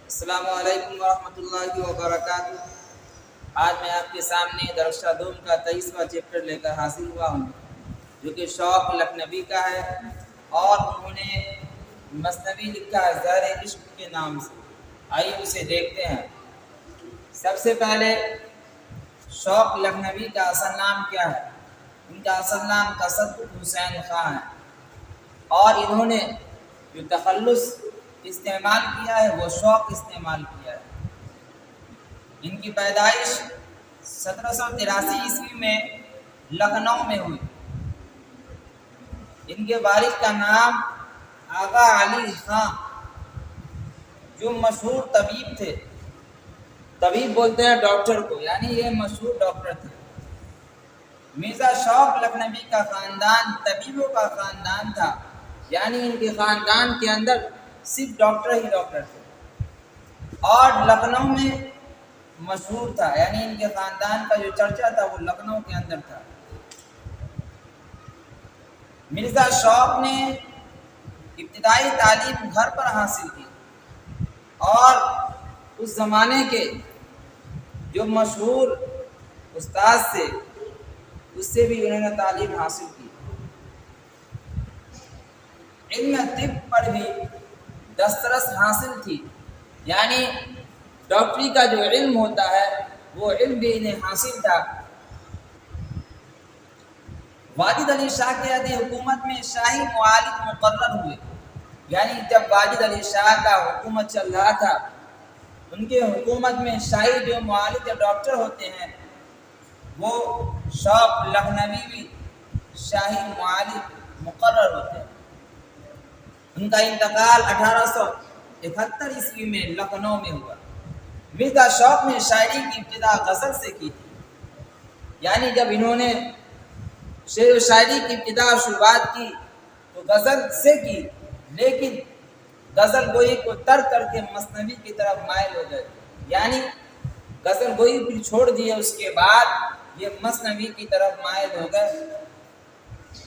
السلام علیکم ورحمۃ اللہ وبرکاتہ۔ آج میں آپ کے سامنے درس دوم کا 23واں چیپٹر لے کر حاضر ہوا ہوں، جو کہ شوق لکھنوی کا ہے، اور انہوں نے مثنوی لکھا ہے زہر عشق کے نام سے۔ آئیے اسے دیکھتے ہیں۔ سب سے پہلے شوق لکھنوی کا اصل نام کیا ہے؟ ان کا اصل نام تصدق حسین خان ہے، اور انہوں نے جو تخلص استعمال کیا ہے وہ شوق استعمال کیا ہے۔ ان کی پیدائش 1783 عیسوی میں لکھنؤ میں ہوئی۔ ان کے والد کا نام آغا علی خان، جو مشہور طبیب تھے۔ طبیب بولتے ہیں ڈاکٹر کو، یعنی یہ مشہور ڈاکٹر تھے۔ مرزا شوق لکھنوی کا خاندان طبیبوں کا خاندان تھا، یعنی ان کے خاندان کے اندر صرف ڈاکٹر ہی ڈاکٹر تھے، اور لکھنؤ میں مشہور تھا، یعنی ان کے خاندان کا جو چرچا تھا وہ لکھنؤ کے اندر تھا۔ مرزا شوق نے ابتدائی تعلیم گھر پر حاصل کی، اور اس زمانے کے جو مشہور استاد تھے اس سے بھی انہوں نے تعلیم حاصل کی۔ علم طب پر بھی دسترس حاصل تھی، یعنی ڈاکٹری کا جو علم ہوتا ہے وہ علم بھی انہیں حاصل تھا۔ واجد علی شاہ کے عہد حکومت میں شاہی معالج مقرر ہوئے، یعنی جب واجد علی شاہ کا حکومت چل رہا تھا، ان کے حکومت میں شاہی جو معالج یا ڈاکٹر ہوتے ہیں وہ شوق لکھنوی بھی شاہی معالج مقرر ہوتے ہیں۔ ان کا انتقال 1871 عیسوی میں لکھنؤ میں ہوا۔ مرزا شوق نے شاعری کی ابتدا غزل سے کی تھی، یعنی جب انہوں نے شعر و شاعری کی ابتدا شروعات کی تو غزل سے کی، لیکن غزل گوئی کو ترک کر کے مثنوی کی طرف مائل ہو گئے، یعنی غزل گوئی پھر چھوڑ دیے، اس کے بعد یہ مثنوی کی طرف مائل ہو گئے۔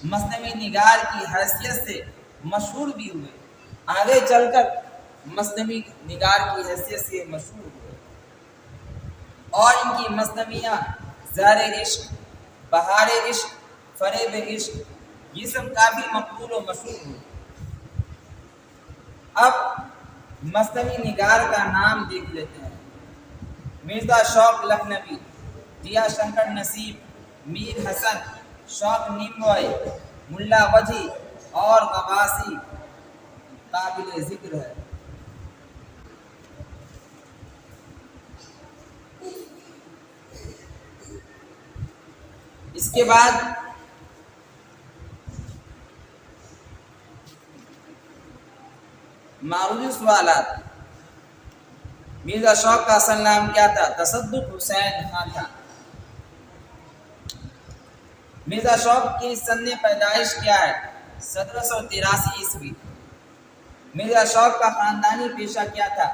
مثنوی نگار کی حیثیت سے مشہور بھی ہوئے، آگے چل کر مثنوی نگار کی حیثیت سے مشہور ہوئے، اور ان کی مثنویاں زہر عشق، بہار عشق، فریب عشق یہ سب کافی مقبول و مشہور ہوئے۔ اب مثنوی نگار کا نام دیکھ لیتے ہیں۔ مرزا شوق لکھنوی، دیا شنکر نصیب، میر حسن، شوق نیمبوئی، ملا وجی اور غواصی قابل ذکر ہے۔ اس کے بعد معروض سوالات۔ مرزا شوق کا اصل نام کیا تھا؟ تصدق حسین خان تھا۔ مرزا شوق کی سن پیدائش کیا ہے؟ 1783 عیسوی۔ مرزا شوق کا خاندانی پیشہ کیا تھا؟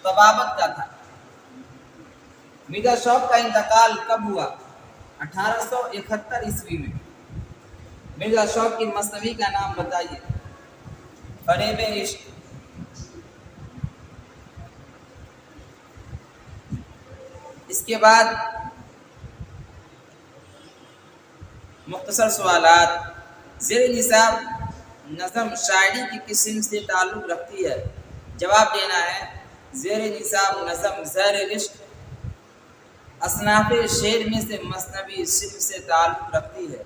طبابت کا تھا۔ مرزا شوق کا انتقال کب ہوا؟ 1871 عیسوی میں۔ مرزا شوق کی مثنوی کا نام بتائیے؟ فریب عشق۔ اس کے بعد مختصر سوالات۔ زیر نصاب نظم شاعری کی قسم سے تعلق رکھتی ہے؟ جواب دینا ہے۔ زیر نصاب نظم زہر عشق اصناف شعر میں سے مثنوی صنف سے تعلق رکھتی ہے،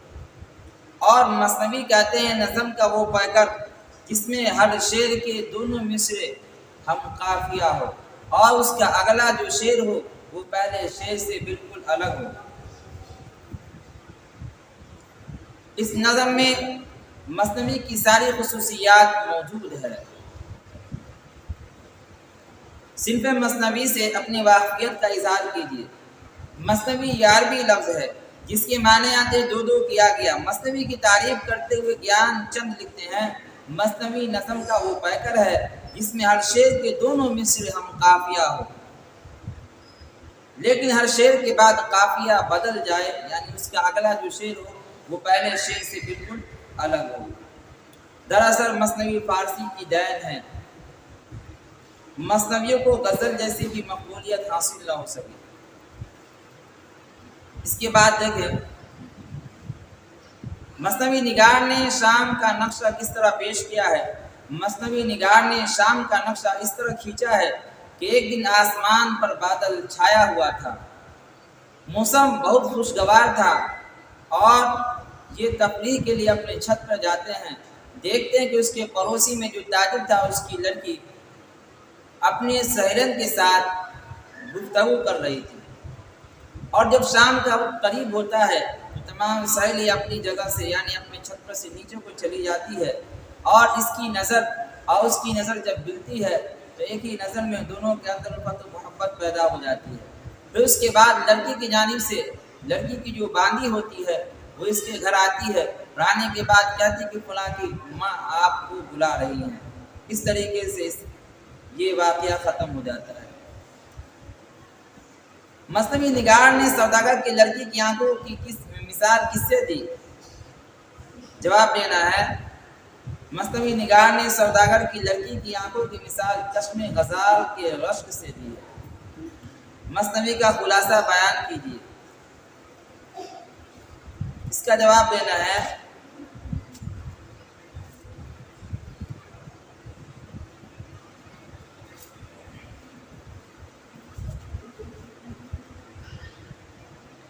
اور مثنوی کہتے ہیں نظم کا وہ پیکر جس میں ہر شعر کے دونوں مصرے ہم قافیہ ہو، اور اس کا اگلا جو شعر ہو وہ پہلے شعر سے بالکل الگ ہو۔ اس نظم میں مثنوی کی ساری خصوصیات موجود ہے۔ صنف مثنوی سے اپنی واقفیت کا اظہار کیجیے۔ مثنوی 11ویں لفظ ہے جس کے معنی آتے دو دو کیا گیا۔ مثنوی کی تعریف کرتے ہوئے گیان چند لکھتے ہیں، مثنوی نظم کا وہ پیکر ہے جس میں ہر شعر کے دونوں مصرے ہم قافیہ ہو، لیکن ہر شعر کے بعد قافیہ بدل جائے، یعنی اس کا اگلا جو شعر ہو وہ پہلے شعر سے بالکل الگ ہو۔ دراصل مثنوی فارسی کی دین ہے۔ مثنویوں کو غزل جیسی بھی مقبولیت حاصل نہ ہو سکی۔ اس کے بعد دیکھیں مثنوی نگار نے شام کا نقشہ کس طرح پیش کیا ہے۔ مثنوی نگار نے شام کا نقشہ اس طرح کھینچا ہے کہ ایک دن آسمان پر بادل چھایا ہوا تھا، موسم بہت خوشگوار تھا، اور یہ تفریح کے لیے اپنے چھت پر جاتے ہیں، دیکھتے ہیں کہ اس کے پڑوسی میں جو تاجر تھا اس کی لڑکی اپنے سہیلن کے ساتھ گفتگو کر رہی تھی، اور جب شام کا وقت قریب ہوتا ہے تو تمام سہیلی اپنی جگہ سے یعنی اپنے چھت پر سے نیچے کو چلی جاتی ہے، اور اس کی نظر اور اس کی نظر جب ملتی ہے تو ایک ہی نظر میں دونوں کے اندر الفت و محبت پیدا ہو جاتی ہے۔ پھر اس کے بعد لڑکی کی جانب سے لڑکی کی جو باندھی ہوتی ہے وہ اس کے گھر آتی ہے، اور آنے کے بعد کہتی کہ فلاں کی ماں آپ کو بلا رہی ہیں۔ اس طریقے سے یہ واقعہ ختم ہو جاتا ہے۔ مثنوی نگار نے سوداگر کی لڑکی کی آنکھوں کی مثال کس سے دی؟ جواب دینا ہے، مثنوی نگار نے سوداگر کی لڑکی کی آنکھوں کی مثال چشم غزال کے رشک سے دی ہے۔ مثنوی کا خلاصہ بیان کیجیے۔ اس کا جواب دینا ہے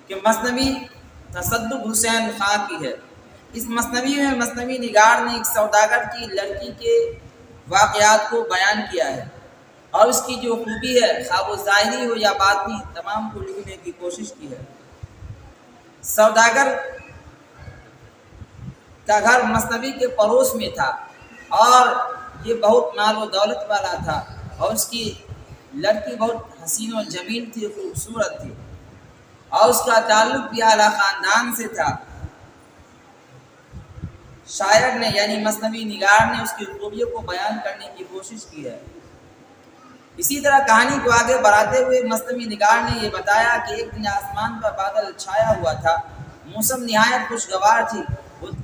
کہ مثنوی تصدق حسین خان کی ہے۔ اس مثنوی میں مثنوی نگار نے ایک سوداگر کی لڑکی کے واقعات کو بیان کیا ہے، اور اس کی جو خوبی ہے خواہ وہ ظاہری ہو یا باطنی تمام کو لکھنے کی کوشش کی ہے۔ سوداگر کا گھر مثنوی کے پڑوس میں تھا، اور یہ بہت مال و دولت والا تھا، اور اس کی لڑکی بہت حسین و جمیل تھی، خوبصورت تھی، اور اس کا تعلق بھی اعلیٰ خاندان سے تھا۔ شاعر نے یعنی مثنوی نگار نے اس کی خوبیوں کو بیان کرنے کی کوشش کی ہے۔ اسی طرح کہانی کو آگے بڑھاتے ہوئے مثنوی نگار نے یہ بتایا کہ ایک دن آسمان پر بادل چھایا ہوا تھا، موسم نہایت خوشگوار تھی،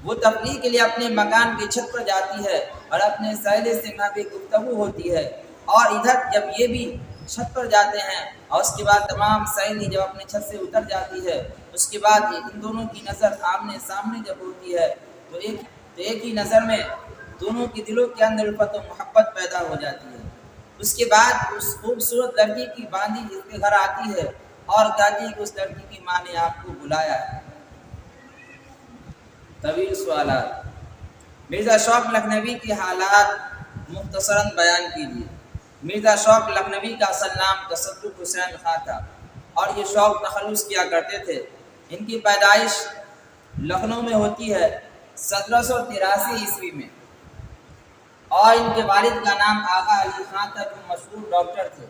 وہ تفریح کے لیے اپنے مکان کی چھت پر جاتی ہے اور اپنے سہیلے سے وہاں پہ گفتگو ہوتی ہے، اور ادھر جب یہ بھی چھت پر جاتے ہیں اور اس کے بعد تمام سہیلی جب اپنے چھت سے اتر جاتی ہے، اس کے بعد ان دونوں کی نظر آمنے سامنے جب ہوتی ہے تو ایک ہی نظر میں دونوں کی دلوں کے اندر الفت و محبت پیدا ہو جاتی ہے۔ اس کے بعد اس خوبصورت لڑکی کی باندھی اس کے گھر آتی ہے اور کہتی ہے کہ اس لڑکی کی ماں نے آپ کو بلایا ہے۔ طویل سوالات۔ مرزا شوق لکھنوی کے حالات مختصراً بیان کیجیے۔ مرزا شوق لکھنوی کا اصل نام تصدق حسین خان تھا، اور یہ شوق تخلص کیا کرتے تھے۔ ان کی پیدائش لکھنؤ میں ہوتی ہے 1783 عیسوی میں، اور ان کے والد کا نام آغا علی خان تھا جو مشہور ڈاکٹر تھے،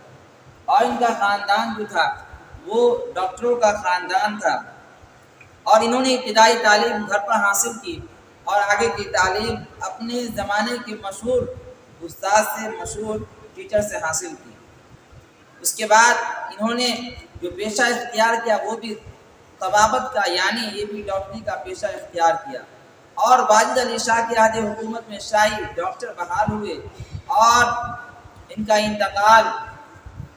اور ان کا خاندان جو تھا وہ ڈاکٹروں کا خاندان تھا، اور انہوں نے ابتدائی تعلیم گھر پر حاصل کی، اور آگے کی تعلیم اپنے زمانے کے مشہور استاد سے مشہور ٹیچر سے حاصل کی۔ اس کے بعد انہوں نے جو پیشہ اختیار کیا وہ بھی طبابت کا یعنی یہ بھی ڈاکٹری کا پیشہ اختیار کیا، اور واجد علی شاہ کے عہد حکومت میں شاہی ڈاکٹر بحال ہوئے، اور ان کا انتقال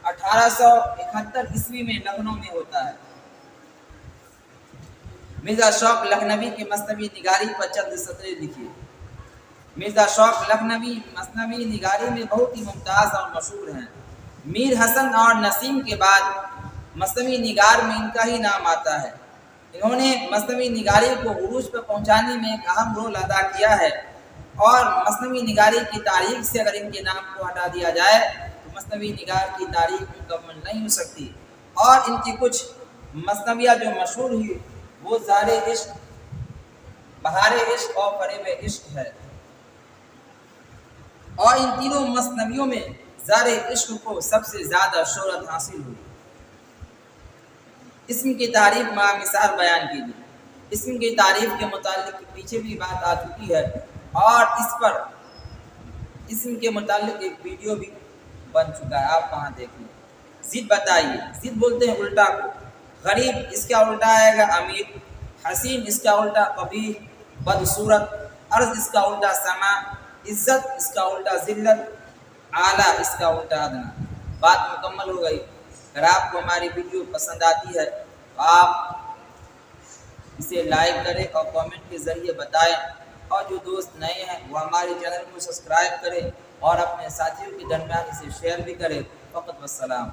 1871 عیسوی میں لکھنؤ میں ہوتا ہے۔ مرزا شوق لکھنوی کی مثنوی نگاری پر چند سطریں لکھیے۔ مرزا شوق لکھنوی مثنوی نگاری میں بہت ہی ممتاز اور مشہور ہیں۔ میر حسن اور نسیم کے بعد مثنوی نگار میں ان کا ہی نام آتا ہے۔ انہوں نے مثنوی نگاری کو عروج پر پہنچانے میں ایک اہم رول ادا کیا ہے، اور مثنوی نگاری کی تاریخ سے اگر ان کے نام کو ہٹا دیا جائے تو مثنوی نگار کی تاریخ مکمل نہیں ہو سکتی۔ اور ان کی کچھ مثنویہ جو مشہور ہوئی وہ زار عشق، بہار عشق اور فریب عشق ہے، اور ان تینوں مثنویوں میں زار عشق کو سب سے زیادہ شہرت حاصل ہوئی۔ اسم کی تعریف مع مثال بیان کیجیے۔ اسم کی تعریف کے متعلق پیچھے بھی بات آ چکی ہے، اور اس پر اسم کے متعلق ایک ویڈیو بھی بن چکا ہے، آپ وہاں دیکھ لیں۔ ضد بتائیے۔ ضد بولتے ہیں الٹا کو۔ غریب اس کا الٹا آئے گا امیر، حسین اس کا الٹا قبیح بدصورت، عرض اس کا الٹا سما، عزت اس کا الٹا ذلت، اعلیٰ اس کا الٹا ادنا۔ بات مکمل ہو گئی۔ اگر آپ کو ہماری ویڈیو پسند آتی ہے تو آپ اسے لائک کریں اور کامنٹ کے ذریعے بتائیں، اور جو دوست نئے ہیں وہ ہمارے چینل کو سبسکرائب کریں اور اپنے ساتھیوں کے درمیان اسے شیئر بھی کریں۔ فقط والسلام۔